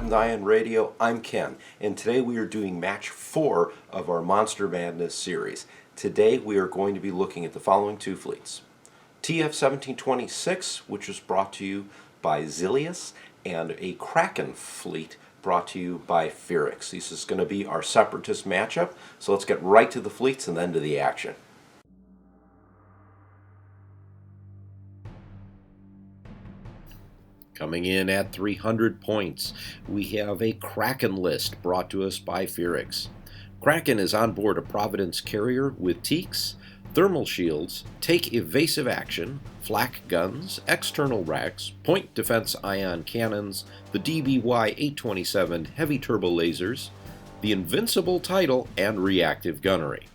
Captain Diane Radio. I'm Ken, and today we are doing match 4 of our Monster Madness series. Today we are going to be looking at the following two fleets. TF-1726, which was brought to you by Zillious, and a Kraken fleet brought to you by Phoerix. This is going to be our Separatist matchup, so let's get right to the fleets and then to the action. Coming in at 300 points, we have a Kraken list brought to us by Phoerix. Kraken is on board a Providence carrier with teaks, thermal shields, take evasive action, flak guns, external racks, point defense ion cannons, the DBY-827 heavy turbo lasers, the invincible title, and reactive gunnery.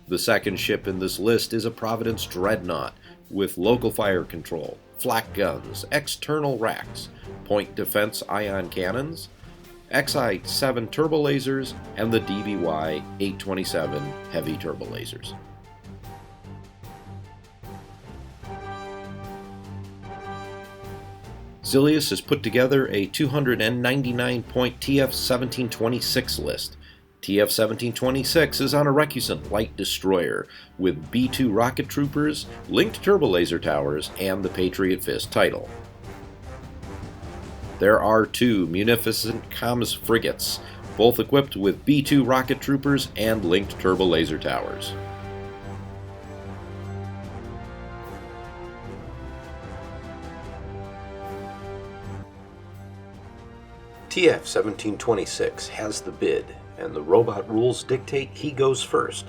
The second ship in this list is a Providence dreadnought with local fire control, flak guns, external racks, point defense ion cannons, XI-7 turbo lasers, and the DBY-827 heavy turbo lasers. Zillious has put together a 299-point TF-1726 list. TF-1726 is on a Recusant light destroyer with B-2 rocket troopers, linked turbo laser towers, and the Patriot Fist title. There are two munificent comms frigates, both equipped with B-2 rocket troopers and linked turbo laser towers. TF-1726 has the bid, and the robot rules dictate he goes first.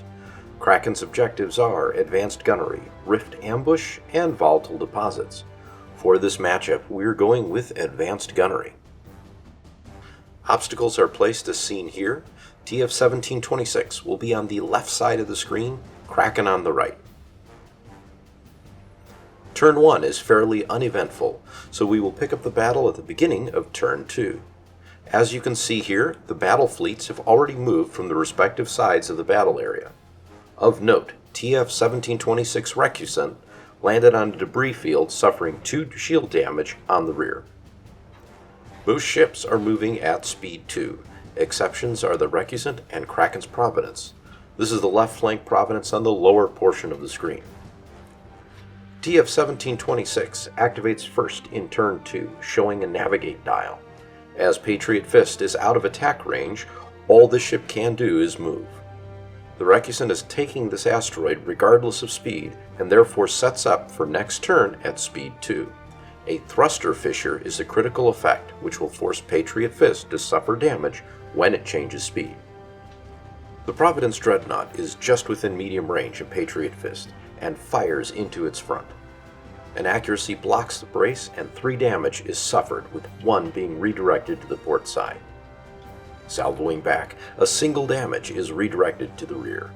Kraken's objectives are advanced gunnery, rift ambush, and volatile deposits. For this matchup, we're going with advanced gunnery. Obstacles are placed as seen here. TF-1726 will be on the left side of the screen, Kraken on the right. Turn 1 is fairly uneventful, so we will pick up the battle at the beginning of Turn 2. As you can see here, the battle fleets have already moved from the respective sides of the battle area. Of note, TF-1726 Recusant landed on a debris field, suffering 2 shield damage on the rear. Most ships are moving at speed 2. Exceptions are the Recusant and Kraken's Providence. This is the left flank Providence on the lower portion of the screen. TF-1726 activates first in turn 2, showing a navigate dial. As Patriot Fist is out of attack range, all the ship can do is move. The Recusant is taking this asteroid regardless of speed, and therefore sets up for next turn at speed 2. A thruster fissure is a critical effect which will force Patriot Fist to suffer damage when it changes speed. The Providence Dreadnought is just within medium range of Patriot Fist and fires into its front. An accuracy blocks the brace, and 3 damage is suffered, with 1 being redirected to the port side. Salvoing back, a single damage is redirected to the rear.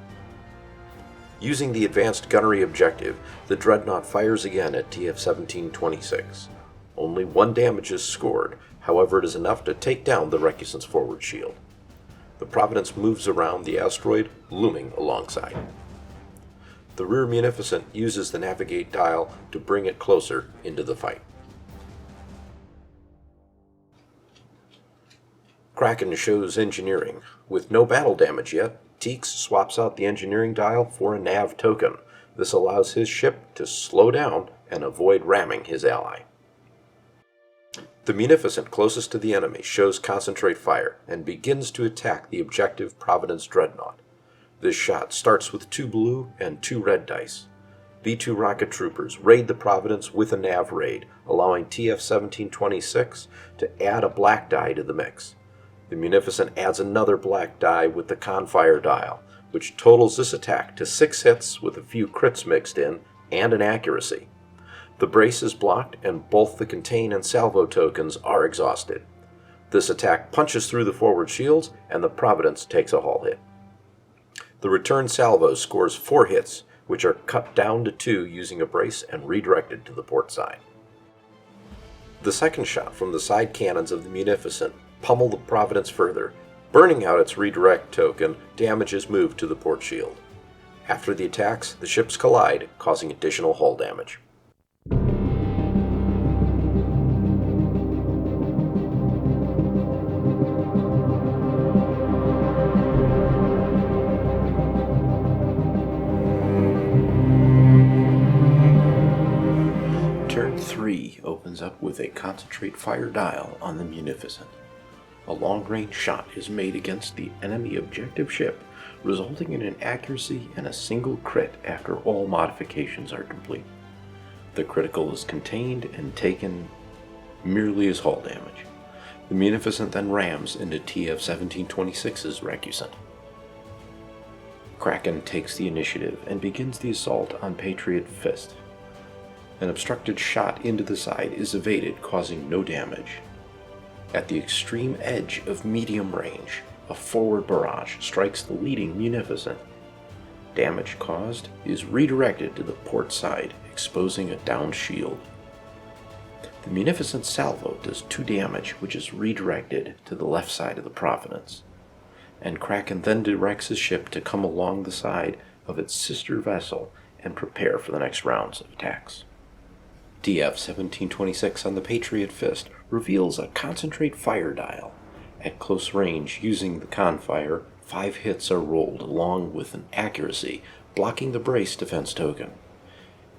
Using the advanced gunnery objective, the Dreadnought fires again at TF-1726. Only 1 damage is scored, however it is enough to take down the Recusant's forward shield. The Providence moves around the asteroid, looming alongside. The rear Munificent uses the navigate dial to bring it closer into the fight. Kraken shows engineering. With no battle damage yet, Teeks swaps out the engineering dial for a nav token. This allows his ship to slow down and avoid ramming his ally. The Munificent closest to the enemy shows concentrate fire and begins to attack the objective Providence Dreadnought. This shot starts with 2 blue and 2 red dice. B-2 rocket troopers raid the Providence with a nav raid, allowing TF-1726 to add a black die to the mix. The Munificent adds another black die with the Confire dial, which totals this attack to 6 hits with a few crits mixed in and an accuracy. The brace is blocked and both the contain and salvo tokens are exhausted. This attack punches through the forward shields and the Providence takes a hull hit. The return salvo scores 4 hits, which are cut down to 2 using a brace and redirected to the port side. The second shot from the side cannons of the Munificent pummel the Providence further. Burning out its redirect token, damage is moved to the port shield. After the attacks, the ships collide, causing additional hull damage. opens up with a concentrate fire dial on the Munificent. A long-range shot is made against the enemy objective ship, resulting in an accuracy and a single crit after all modifications are complete. The critical is contained and taken merely as hull damage. The Munificent then rams into TF-1726's Recusant. Kraken takes the initiative and begins the assault on Patriot Fist. An obstructed shot into the side is evaded, causing no damage. At the extreme edge of medium range, a forward barrage strikes the leading Munificent. Damage caused is redirected to the port side, exposing a downed shield. The Munificent salvo does 2 damage, which is redirected to the left side of the Providence, and Kraken then directs his ship to come along the side of its sister vessel and prepare for the next rounds of attacks. TF-1726 on the Patriot Fist reveals a concentrate fire dial. At close range, using the Confire, 5 hits are rolled along with an accuracy, blocking the brace defense token.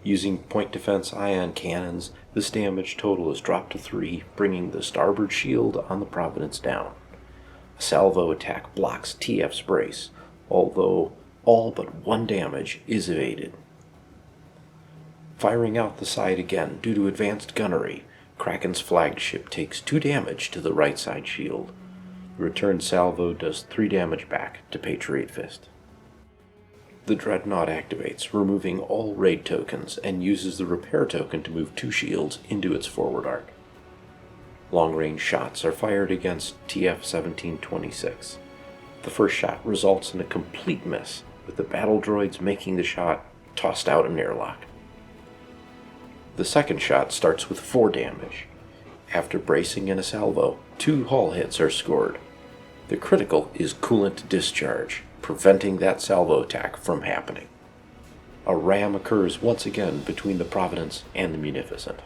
Using point defense ion cannons, this damage total is dropped to 3, bringing the starboard shield on the Providence down. A salvo attack blocks TF's brace, although all but 1 damage is evaded. Firing out the side again due to advanced gunnery, Kraken's flagship takes 2 damage to the right side shield. The return salvo does 3 damage back to Patriot Fist. The Dreadnought activates, removing all raid tokens, and uses the repair token to move 2 shields into its forward arc. Long-range shots are fired against TF-1726. The first shot results in a complete miss, with the battle droids making the shot tossed out an airlock. The second shot starts with 4 damage. After bracing in a salvo, 2 hull hits are scored. The critical is coolant discharge, preventing that salvo attack from happening. A ram occurs once again between the Providence and the Munificent.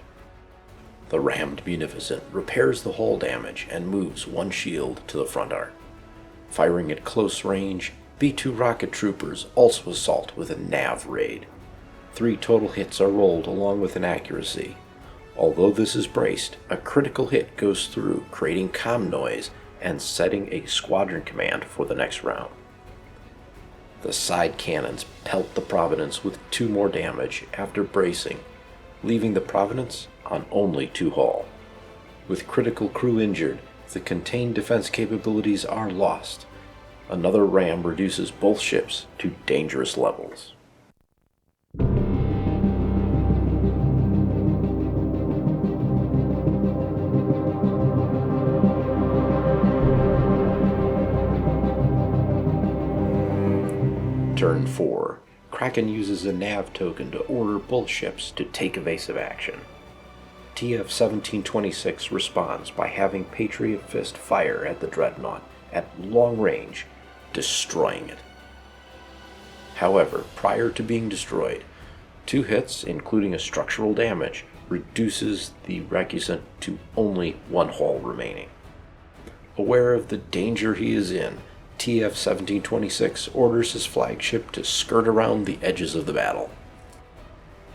The rammed Munificent repairs the hull damage and moves 1 shield to the front arc. Firing at close range, B-2 rocket troopers also assault with a nav raid. 3 total hits are rolled along with an accuracy. Although this is braced, a critical hit goes through, creating comm noise and setting a squadron command for the next round. The side cannons pelt the Providence with 2 more damage after bracing, leaving the Providence on only 2 hull. With critical crew injured, the contained defense capabilities are lost. Another ram reduces both ships to dangerous levels. Turn 4. Kraken uses a nav token to order both ships to take evasive action. TF-1726 responds by having Patriot Fist fire at the Dreadnought at long range, destroying it. However, prior to being destroyed, 2 hits, including a structural damage, reduces the Recusant to only 1 hull remaining. Aware of the danger he is in, TF-1726 orders his flagship to skirt around the edges of the battle.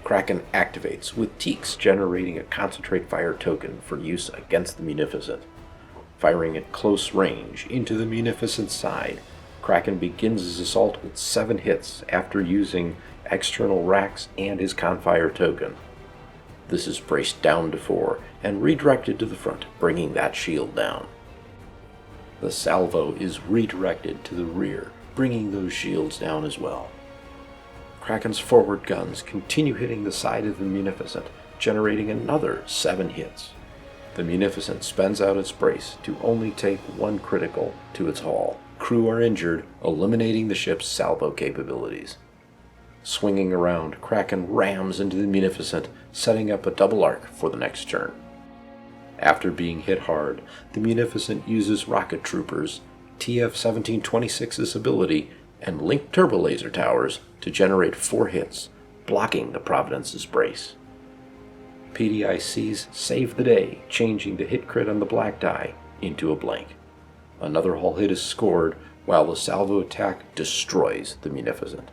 Kraken activates, with Teaks generating a concentrate fire token for use against the Munificent. Firing at close range into the Munificent's side, Kraken begins his assault with 7 hits after using external racks and his Confire token. This is braced down to 4 and redirected to the front, bringing that shield down. The salvo is redirected to the rear, bringing those shields down as well. Kraken's forward guns continue hitting the side of the Munificent, generating another 7 hits. The Munificent spends out its brace to only take 1 critical to its hull. Crew are injured, eliminating the ship's salvo capabilities. Swinging around, Kraken rams into the Munificent, setting up a double arc for the next turn. After being hit hard, the Munificent uses rocket troopers, TF-1726's ability, and linked turbolaser towers to generate 4 hits, blocking the Providence's brace. PDICs save the day, changing the hit crit on the black die into a blank. Another hull hit is scored, while the salvo attack destroys the Munificent.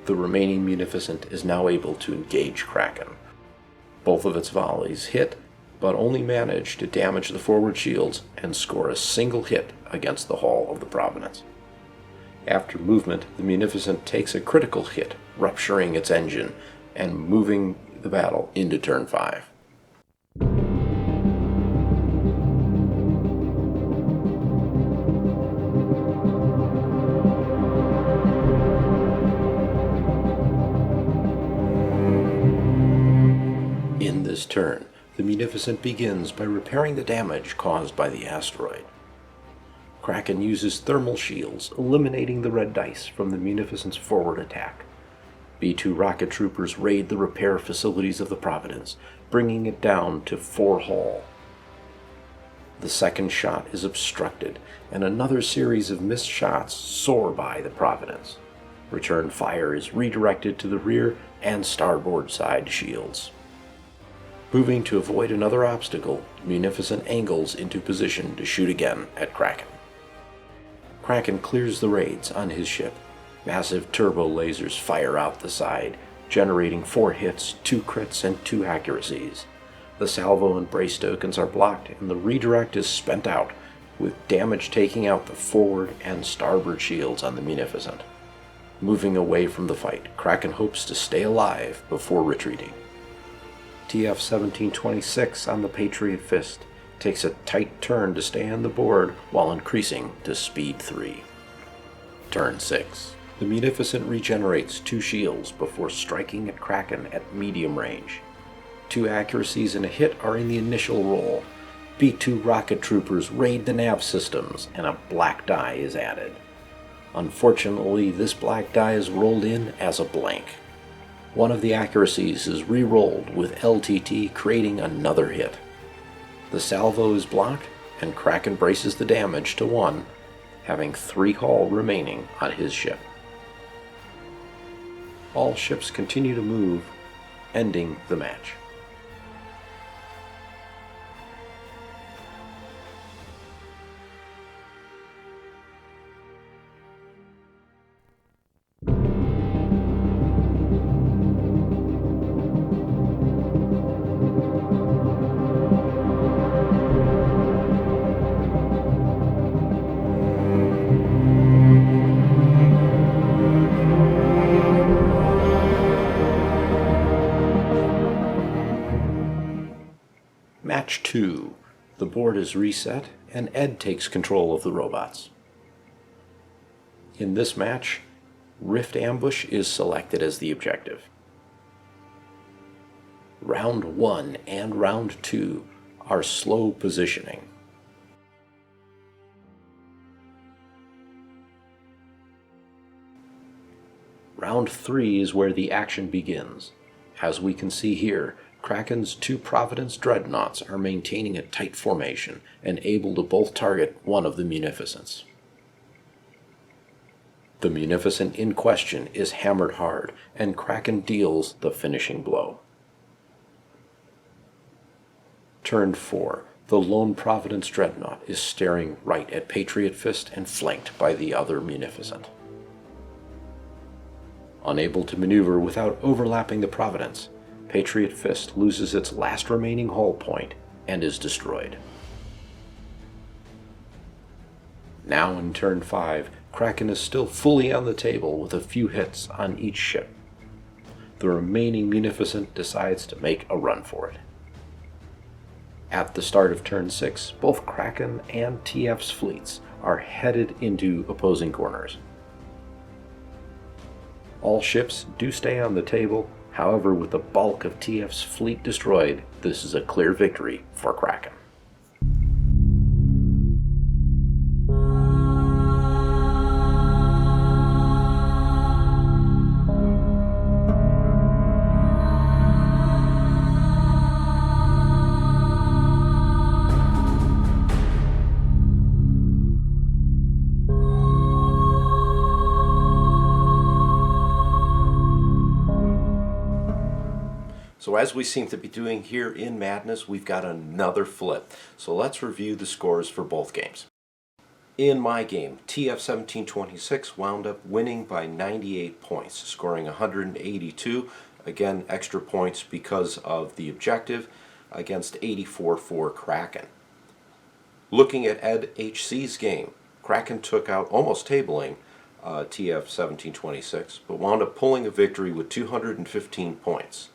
The remaining Munificent is now able to engage Kraken. Both of its volleys hit, but only manage to damage the forward shields and score a single hit against the hull of the Providence. After movement, the Munificent takes a critical hit, rupturing its engine and moving the battle into turn 5. In this turn, the Munificent begins by repairing the damage caused by the asteroid. Kraken uses thermal shields, eliminating the red dice from the Munificent's forward attack. B-2 rocket troopers raid the repair facilities of the Providence, bringing it down to 4 hull. The second shot is obstructed, and another series of missed shots soar by the Providence. Return fire is redirected to the rear and starboard side shields. Moving to avoid another obstacle, Munificent angles into position to shoot again at Kraken. Kraken clears the raids on his ship. Massive turbo lasers fire out the side, generating 4 hits, 2 crits, and 2 accuracies. The salvo and brace tokens are blocked, and the redirect is spent out, with damage taking out the forward and starboard shields on the Munificent. Moving away from the fight, Kraken hopes to stay alive before retreating. TF-1726 on the Patriot Fist takes a tight turn to stay on the board while increasing to speed 3. Turn 6. The Munificent regenerates 2 shields before striking at Kraken at medium range. 2 accuracies and a hit are in the initial roll. B-2 rocket troopers raid the nav systems, and a black die is added. Unfortunately, this black die is rolled in as a blank. One of the accuracies is re-rolled, with LTT creating another hit. The salvo is blocked, and Kraken braces the damage to 1, having 3 hull remaining on his ship. All ships continue to move, ending the match. Match 2. The board is reset, and Ed takes control of the robots. In this match, Rift Ambush is selected as the objective. Round 1 and Round 2 are slow positioning. Round 3 is where the action begins. As we can see here, Kraken's 2 Providence dreadnoughts are maintaining a tight formation and able to both target one of the Munificents. The Munificent in question is hammered hard, and Kraken deals the finishing blow. Turn 4. The lone Providence dreadnought is staring right at Patriot Fist and flanked by the other Munificent. Unable to maneuver without overlapping the Providence, Patriot Fist loses its last remaining hull point and is destroyed. Now in turn 5, Kraken is still fully on the table with a few hits on each ship. The remaining Munificent decides to make a run for it. At the start of turn 6, both Kraken and TF's fleets are headed into opposing corners. All ships do stay on the table. However, with the bulk of TF's fleet destroyed, this is a clear victory for Kraken. So as we seem to be doing here in Madness, we've got another flip. So let's review the scores for both games. In my game, TF-1726 wound up winning by 98 points, scoring 182. Again, extra points because of the objective, against 84 for Kraken. Looking at Ed HC's game, Kraken took out, almost tabling, TF-1726, but wound up pulling a victory with 215 points.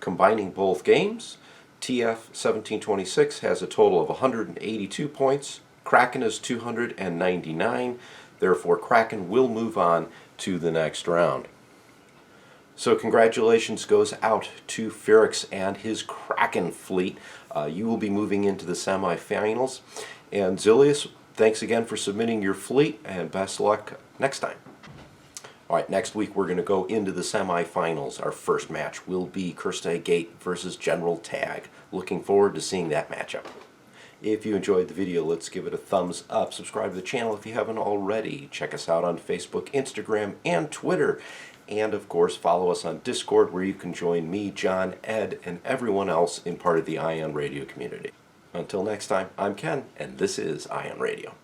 Combining both games, TF-1726 has a total of 182 points, Kraken is 299, therefore Kraken will move on to the next round. So congratulations goes out to Phoerix and his Kraken fleet. You will be moving into the semifinals. And Zillious, thanks again for submitting your fleet, and best luck next time. Alright, next week we're going to go into the semifinals. Our first match will be Kurstai Gate versus General Tag. Looking forward to seeing that matchup. If you enjoyed the video, let's give it a thumbs up. Subscribe to the channel if you haven't already. Check us out on Facebook, Instagram, and Twitter. And of course, follow us on Discord, where you can join me, John, Ed, and everyone else in part of the Ion Radio community. Until next time, I'm Ken, and this is Ion Radio.